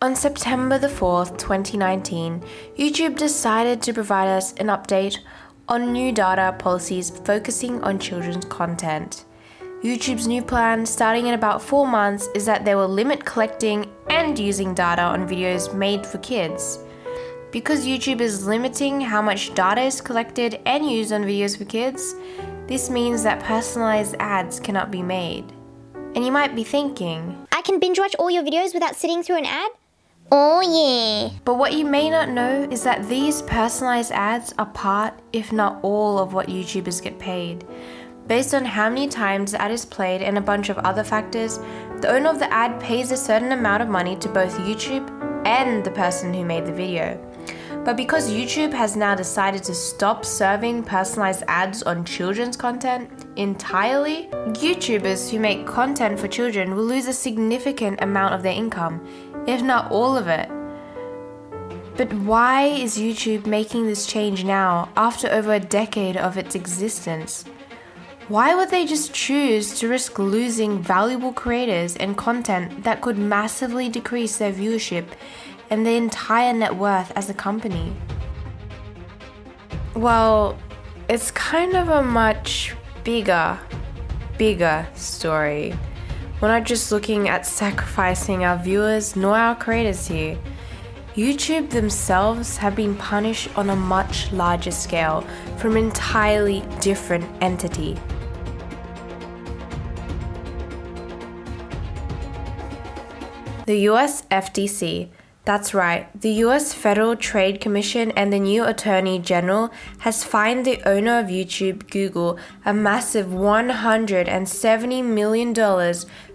On September the 4th, 2019, YouTube decided to provide us an update on new data policies focusing on children's content. YouTube's new plan, starting in about 4 months, is that they will limit collecting and using data on videos made for kids. Because YouTube is limiting how much data is collected and used on videos for kids, this means that personalized ads cannot be made. And you might be thinking, I can binge watch all your videos without sitting through an ad? Oh yeah. But what you may not know is that these personalized ads are part, if not all, of what YouTubers get paid. Based on how many times the ad is played and a bunch of other factors, the owner of the ad pays a certain amount of money to both YouTube and the person who made the video. But because YouTube has now decided to stop serving personalized ads on children's content entirely, YouTubers who make content for children will lose a significant amount of their income, if not all of it. But why is YouTube making this change now, after over a decade of its existence? Why would they just choose to risk losing valuable creators and content that could massively decrease their viewership and their entire net worth as a company? Well, it's kind of a much bigger story. We're not just looking at sacrificing our viewers nor our creators here. YouTube themselves have been punished on a much larger scale from an entirely different entity. The US FTC. That's right, the US Federal Trade Commission and the new Attorney General has fined the owner of YouTube, Google, a massive $170 million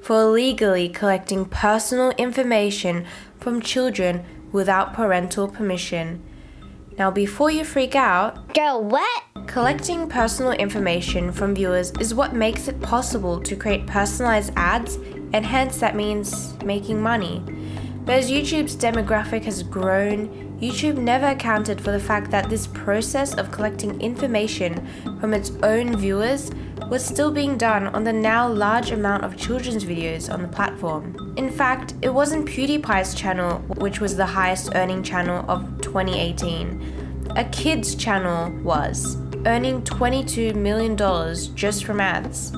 for illegally collecting personal information from children without parental permission. Now, before you freak out, Girl, what? Collecting personal information from viewers is what makes it possible to create personalized ads, and hence that means making money. But as YouTube's demographic has grown, YouTube never accounted for the fact that this process of collecting information from its own viewers was still being done on the now large amount of children's videos on the platform. In fact, it wasn't PewDiePie's channel, which was the highest earning channel of 2018. A kid's channel was, earning $22 million just from ads.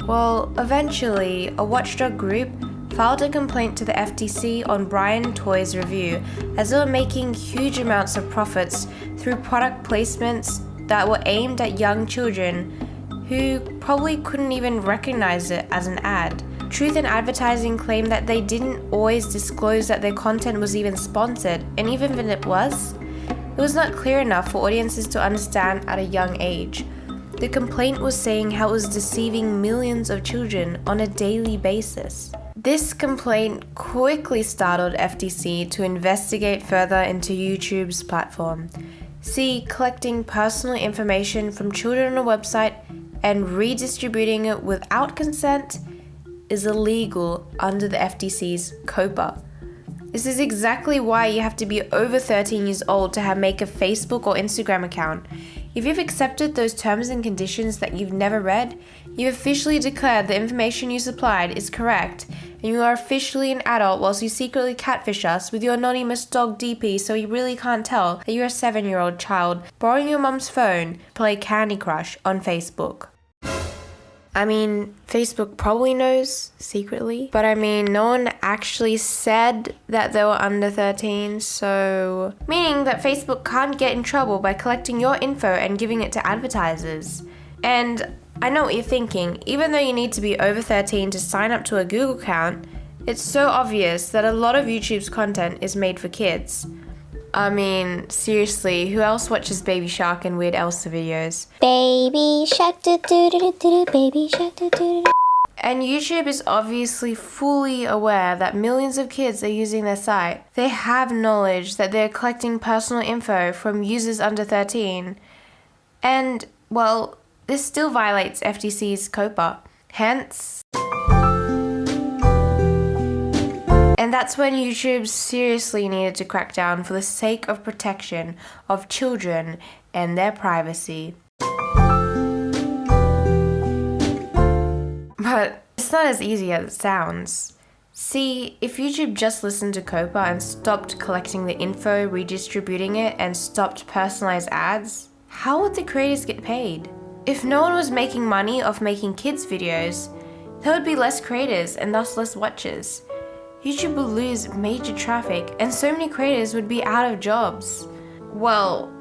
Well, eventually, a watchdog group filed a complaint to the FTC on Brian Toy's review, as they were making huge amounts of profits through product placements that were aimed at young children who probably couldn't even recognize it as an ad. Truth in Advertising claimed that they didn't always disclose that their content was even sponsored, and even when it was not clear enough for audiences to understand at a young age. The complaint was saying how it was deceiving millions of children on a daily basis. This complaint quickly startled FTC to investigate further into YouTube's platform. See, collecting personal information from children on a website and redistributing it without consent is illegal under the FTC's COPPA. This is exactly why you have to be over 13 years old to make a Facebook or Instagram account. If you've accepted those terms and conditions that you've never read, you've officially declared the information you supplied is correct, and you are officially an adult whilst you secretly catfish us with your anonymous dog DP so we really can't tell that you're a 7-year-old child borrowing your mum's phone to play Candy Crush on Facebook. I mean, Facebook probably knows secretly, but I mean, no one actually said that they were under 13, so meaning that Facebook can't get in trouble by collecting your info and giving it to advertisers. And I know what you're thinking, even though you need to be over 13 to sign up to a Google account, it's so obvious that a lot of YouTube's content is made for kids. I mean, seriously, who else watches Baby Shark and Weird Elsa videos? Baby shark do do do do do, baby shark do do do. And YouTube is obviously fully aware that millions of kids are using their site. They have knowledge that they're collecting personal info from users under 13. And, well, this still violates FTC's COPPA. Hence... And that's when YouTube seriously needed to crack down for the sake of protection of children and their privacy. But it's not as easy as it sounds. See, if YouTube just listened to COPA and stopped collecting the info, redistributing it, and stopped personalized ads, how would the creators get paid? If no one was making money off making kids videos, there would be less creators and thus less watchers. YouTube would lose major traffic and so many creators would be out of jobs. Well,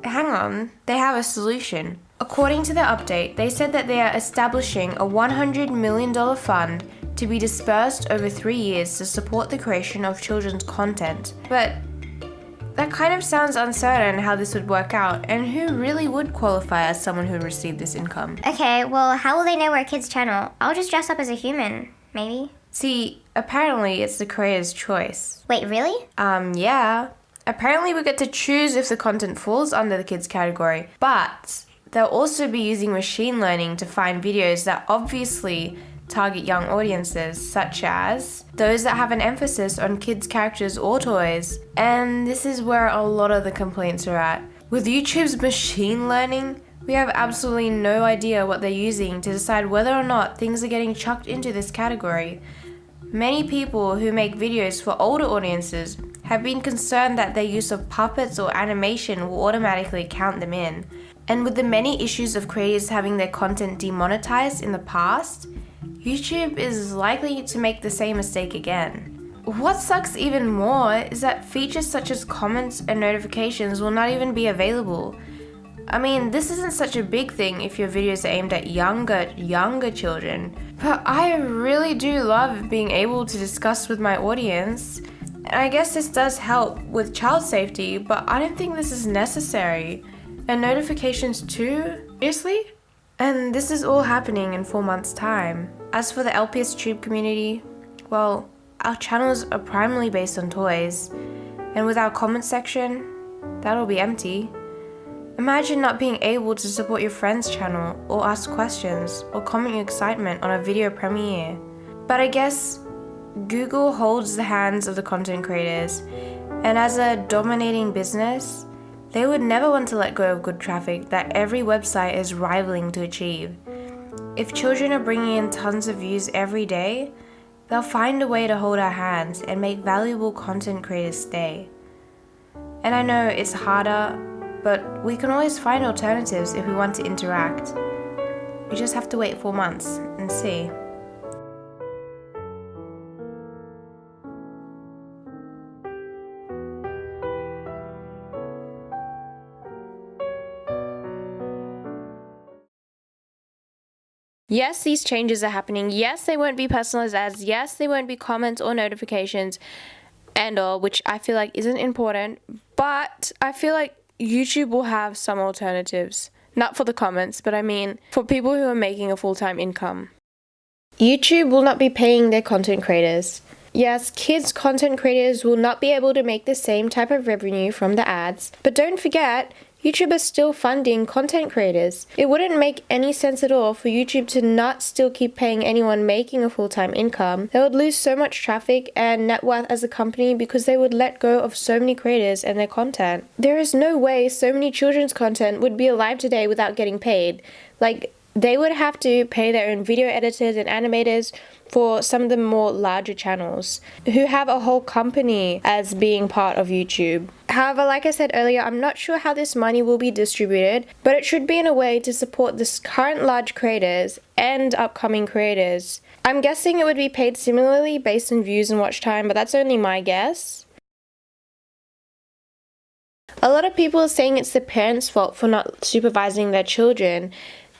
hang on, they have a solution. According to the update, they said that they are establishing a $100 million fund to be dispersed over 3 years to support the creation of children's content. But that kind of sounds uncertain how this would work out, and who really would qualify as someone who would receive this income? Okay, well, how will they know we're a kid's channel? I'll just dress up as a human, maybe. See, apparently it's the creator's choice. Wait, really? Yeah. Apparently we get to choose if the content falls under the kids category, but they'll also be using machine learning to find videos that obviously target young audiences, such as those that have an emphasis on kids' characters or toys. And this is where a lot of the complaints are at. With YouTube's machine learning, we have absolutely no idea what they're using to decide whether or not things are getting chucked into this category. Many people who make videos for older audiences have been concerned that their use of puppets or animation will automatically count them in. And with the many issues of creators having their content demonetized in the past, YouTube is likely to make the same mistake again. What sucks even more is that features such as comments and notifications will not even be available. I mean, this isn't such a big thing if your videos are aimed at younger children, but I really do love being able to discuss with my audience. And I guess this does help with child safety, but I don't think this is necessary. And notifications too? Seriously? And this is all happening in 4 months' time. As for the LPSTube community, well, our channels are primarily based on toys, and with our comment section, that'll be empty. Imagine not being able to support your friend's channel, or ask questions, or comment your excitement on a video premiere. But I guess Google holds the hands of the content creators, and as a dominating business, they would never want to let go of good traffic that every website is rivaling to achieve. If children are bringing in tons of views every day, they'll find a way to hold our hands and make valuable content creators stay. And I know it's harder, but we can always find alternatives if we want to interact. We just have to wait 4 months and see. Yes, these changes are happening. Yes, they won't be personalized ads. Yes, they won't be comments or notifications and all, which I feel like isn't important. But I feel like YouTube will have some alternatives. Not for the comments, but I mean for people who are making a full-time income. YouTube will not be paying their content creators. Yes, kids content creators will not be able to make the same type of revenue from the ads, but don't forget, YouTube is still funding content creators. It wouldn't make any sense at all for YouTube to not still keep paying anyone making a full-time income. They would lose so much traffic and net worth as a company because they would let go of so many creators and their content. There is no way so many children's content would be alive today without getting paid. Like, they would have to pay their own video editors and animators for some of the more larger channels who have a whole company as being part of YouTube. However, like I said earlier, I'm not sure how this money will be distributed, but it should be in a way to support the current large creators and upcoming creators. I'm guessing it would be paid similarly based on views and watch time, but that's only my guess. A lot of people are saying it's the parents' fault for not supervising their children,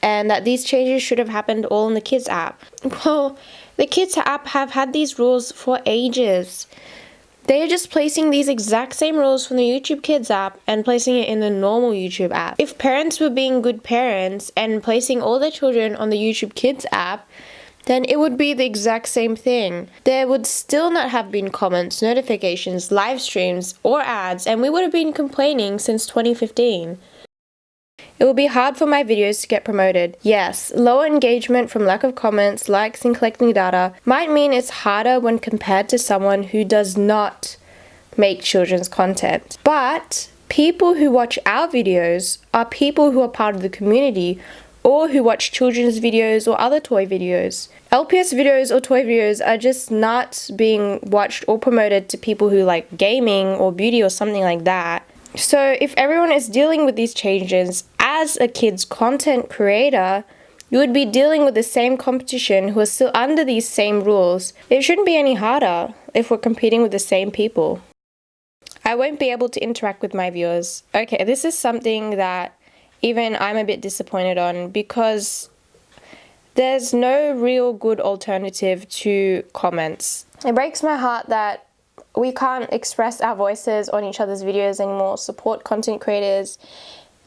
and that these changes should have happened all in the Kids app. Well, the Kids app have had these rules for ages. They are just placing these exact same rules from the YouTube Kids app and placing it in the normal YouTube app. If parents were being good parents and placing all their children on the YouTube Kids app, then it would be the exact same thing. There would still not have been comments, notifications, live streams, or ads, and we would have been complaining since 2015. It will be hard for my videos to get promoted. Yes, lower engagement from lack of comments, likes, and collecting data might mean it's harder when compared to someone who does not make children's content. But people who watch our videos are people who are part of the community or who watch children's videos or other toy videos. LPS videos or toy videos are just not being watched or promoted to people who like gaming or beauty or something like that. So if everyone is dealing with these changes as a kid's content creator, you would be dealing with the same competition who are still under these same rules. It shouldn't be any harder if we're competing with the same people. I won't be able to interact with my viewers. Okay, this is something that even I'm a bit disappointed on, because there's no real good alternative to comments. It breaks my heart that we can't express our voices on each other's videos anymore, support content creators,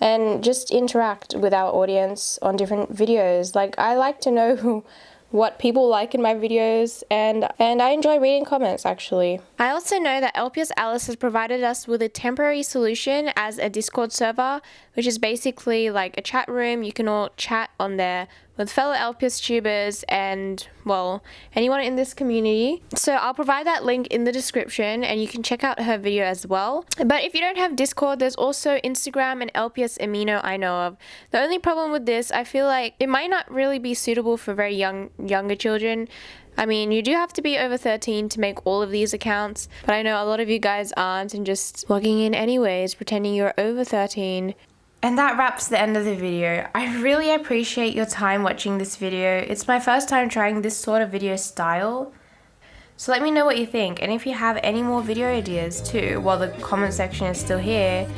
and just interact with our audience on different videos. Like, I like to know what people like in my videos, and I enjoy reading comments actually. I also know that LPS Alice has provided us with a temporary solution as a Discord server, which is basically like a chat room. You can all chat on there with fellow LPSTubers and, well, anyone in this community. So I'll provide that link in the description and you can check out her video as well. But if you don't have Discord, there's also Instagram and LPS Amino I know of. The only problem with this, I feel like it might not really be suitable for very younger children. I mean, you do have to be over 13 to make all of these accounts, but I know a lot of you guys aren't and just logging in anyways, pretending you're over 13. And that wraps the end of the video. I really appreciate your time watching this video. It's my first time trying this sort of video style. So let me know what you think, and if you have any more video ideas too, while the comment section is still here.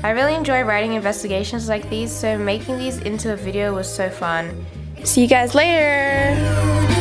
I really enjoy writing investigations like these, so making these into a video was so fun. See you guys later!